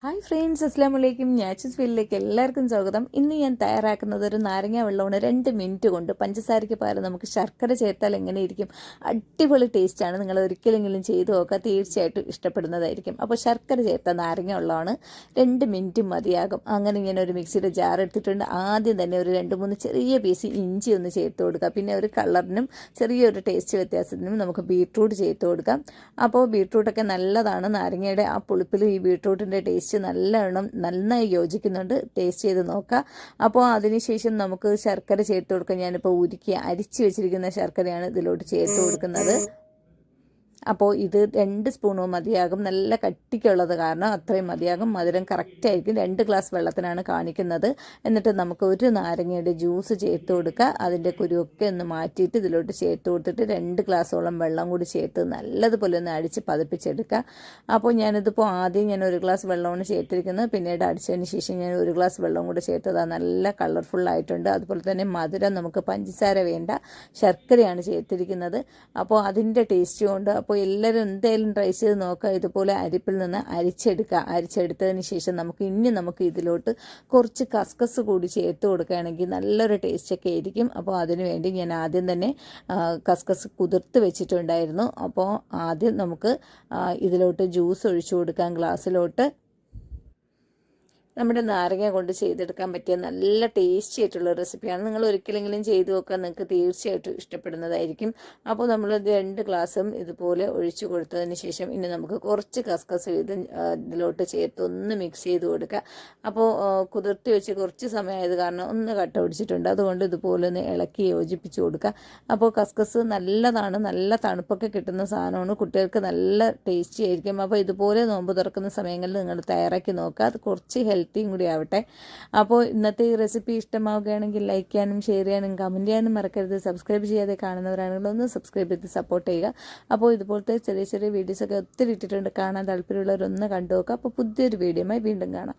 Hi friends, അസ്സാം വലൈക്കും. Naturals ഫീൽഡിലേക്ക് എല്ലാവർക്കും സ്വാഗതം. ഇന്ന് ഞാൻ തയ്യാറാക്കുന്നത് ഒരു നാരങ്ങ വെള്ളമാണ്. 2 മിനിറ്റ് കൊണ്ട് പഞ്ചസാരയ്ക്ക് പകരം നമുക്ക് ശർക്കര ചേർത്താൽ എങ്ങനെയിരിക്കും? അടിപൊളി ടേസ്റ്റാണ്. നിങ്ങൾ ഒരിക്കലെങ്കിലും ചെയ്ത് നോക്കുക, തീർച്ചയായിട്ടും ഇഷ്ടപ്പെടുന്നതായിരിക്കും. അപ്പോൾ ശർക്കര ചേർത്ത നാരങ്ങ വെള്ളമാണ്. 2 മിനിറ്റ് മതിയാകും. അങ്ങനെ ഇങ്ങനെ ഒരു മിക്സിയുടെ ജാർ എടുത്തിട്ടുണ്ട്. ആദ്യം തന്നെ ഒരു 2-3 ചെറിയ പീസ് ഇഞ്ചി ഒന്ന് ചേർത്ത് കൊടുക്കുക. പിന്നെ ഒരു കളറിനും ചെറിയൊരു ടേസ്റ്റ് വ്യത്യാസത്തിനും നമുക്ക് ബീട്രൂട്ട് ചേർത്ത് കൊടുക്കാം. അപ്പോൾ ബീട്രൂട്ടൊക്കെ നല്ലതാണ്. നാരങ്ങയുടെ ആ പുളിപ്പിൽ ഈ ബീട്രൂട്ടിൻ്റെ ടേസ്റ്റ് നന്നായി യോജിക്കുന്നുണ്ട്. ടേസ്റ്റ് ചെയ്ത് നോക്കുക. അപ്പോൾ അതിനുശേഷം നമുക്ക് ശർക്കര ചേർത്ത് കൊടുക്കാം. ഞാനിപ്പോൾ ഉരുക്കി അരിച്ച് വെച്ചിരിക്കുന്ന ശർക്കരയാണ് ഇതിലോട്ട് ചേർത്ത് കൊടുക്കുന്നത്. അപ്പോൾ ഇത് 2 സ്പൂണോ മതിയാകും. നല്ല കട്ടിക്കുള്ളത് കാരണം അത്രയും മതിയാകും. മധുരം കറക്റ്റായിരിക്കും. 2 ഗ്ലാസ് വെള്ളത്തിനാണ് കാണിക്കുന്നത്. എന്നിട്ട് നമുക്ക് ഒരു നാരങ്ങയുടെ ജ്യൂസ് ചേർത്ത് കൊടുക്കുക. അതിൻ്റെ കുരുവൊക്കെ ഒന്ന് മാറ്റിയിട്ട് ഇതിലോട്ട് ചേർത്ത് കൊടുത്തിട്ട് 2 ഗ്ലാസോളം വെള്ളം കൂടി ചേർത്ത് നല്ലതുപോലെ ഒന്ന് അടിച്ച് പതിപ്പിച്ചെടുക്കുക. അപ്പോൾ ഞാനിതിപ്പോൾ ആദ്യം ഞാൻ 1 ഗ്ലാസ് വെള്ളമാണ് ചേർത്തിരിക്കുന്നത്. പിന്നീട് അടിച്ചതിന് ശേഷം ഞാൻ 1 ഗ്ലാസ് വെള്ളം കൂടി ചേർത്തതാണ്. നല്ല കളർഫുള്ളായിട്ടുണ്ട്. അതുപോലെ തന്നെ മധുരം നമുക്ക് പഞ്ചസാര വേണ്ട, ശർക്കരയാണ് ചേർത്തിരിക്കുന്നത്. അപ്പോൾ അതിൻ്റെ ടേസ്റ്റ് കൊണ്ട് അപ്പോൾ എല്ലാവരും എന്തായാലും ട്രൈ ചെയ്ത് നോക്കുക. ഇതുപോലെ അരിപ്പിൽ നിന്ന് അരിച്ചെടുക്കുക. അരിച്ചെടുത്തതിന് ശേഷം നമുക്ക് ഇതിലോട്ട് കുറച്ച് കസ്കസ് കൂടി ചേർത്ത് കൊടുക്കുകയാണെങ്കിൽ നല്ലൊരു ടേസ്റ്റൊക്കെ ആയിരിക്കും. അപ്പോൾ അതിനുവേണ്ടി ഞാൻ ആദ്യം തന്നെ കസ്കസ് കുതിർത്ത് വെച്ചിട്ടുണ്ടായിരുന്നു. അപ്പോൾ ആദ്യം നമുക്ക് ഇതിലോട്ട് ജ്യൂസ് ഒഴിച്ചു കൊടുക്കാം ഗ്ലാസ്സിലോട്ട്. നമ്മുടെ നാരങ്ങ കൊണ്ട് ചെയ്തെടുക്കാൻ പറ്റിയ നല്ല ടേസ്റ്റി ആയിട്ടുള്ള റെസിപ്പിയാണ്. നിങ്ങൾ ഒരിക്കലെങ്കിലും ചെയ്ത് നോക്കാൻ നിങ്ങൾക്ക് തീർച്ചയായിട്ടും ഇഷ്ടപ്പെടുന്നതായിരിക്കും. അപ്പോൾ നമ്മൾ 2 ഗ്ലാസ്സും ഇതുപോലെ ഒഴിച്ചു കൊടുത്തതിന് ശേഷം ഇനി നമുക്ക് കുറച്ച് കസ്കസ് ഇതിലോട്ട് ചേർത്ത് ഒന്ന് മിക്സ് ചെയ്ത് കൊടുക്കുക. അപ്പോൾ കുതിർത്തി വെച്ച് കുറച്ച് സമയമായത് കാരണം ഒന്ന് കട്ട പിടിച്ചിട്ടുണ്ട്. അതുകൊണ്ട് ഇതുപോലെ ഒന്ന് ഇളക്കി യോജിപ്പിച്ച് കൊടുക്കുക. അപ്പോൾ കസ്കസ് നല്ലതാണ്. നല്ല തണുപ്പൊക്കെ കിട്ടുന്ന സാധനമാണ്. കുട്ടികൾക്ക് നല്ല ടേസ്റ്റി ആയിരിക്കും. അപ്പോൾ ഇതുപോലെ നോമ്പ് തുറക്കുന്ന സമയങ്ങളിൽ നിങ്ങൾ തയ്യാറാക്കി നോക്കുക. അത് കുറച്ച് ഹെൽത്തിയും കൂടി ആവട്ടെ. അപ്പോൾ ഇന്നത്തെ ഈ റെസിപ്പി ഇഷ്ടമാവുകയാണെങ്കിൽ ലൈക്ക് ചെയ്യാനും ഷെയർ ചെയ്യാനും കമൻറ്റ് ചെയ്യാനും മറക്കരുത്. സബ്സ്ക്രൈബ് ചെയ്യാതെ കാണുന്നവരാണെങ്കിൽ ഒന്ന് സബ്സ്ക്രൈബ് ചെയ്ത് സപ്പോർട്ട് ചെയ്യുക. അപ്പോൾ ഇതുപോലത്തെ ചെറിയ ചെറിയ വീഡിയോസൊക്കെ ഒത്തിരി ഇട്ടിട്ടുണ്ട്. കാണാൻ താല്പര്യമുള്ളവരൊന്ന് കണ്ടു നോക്കുക. അപ്പോൾ പുതിയൊരു വീഡിയോയുമായി വീണ്ടും കാണാം.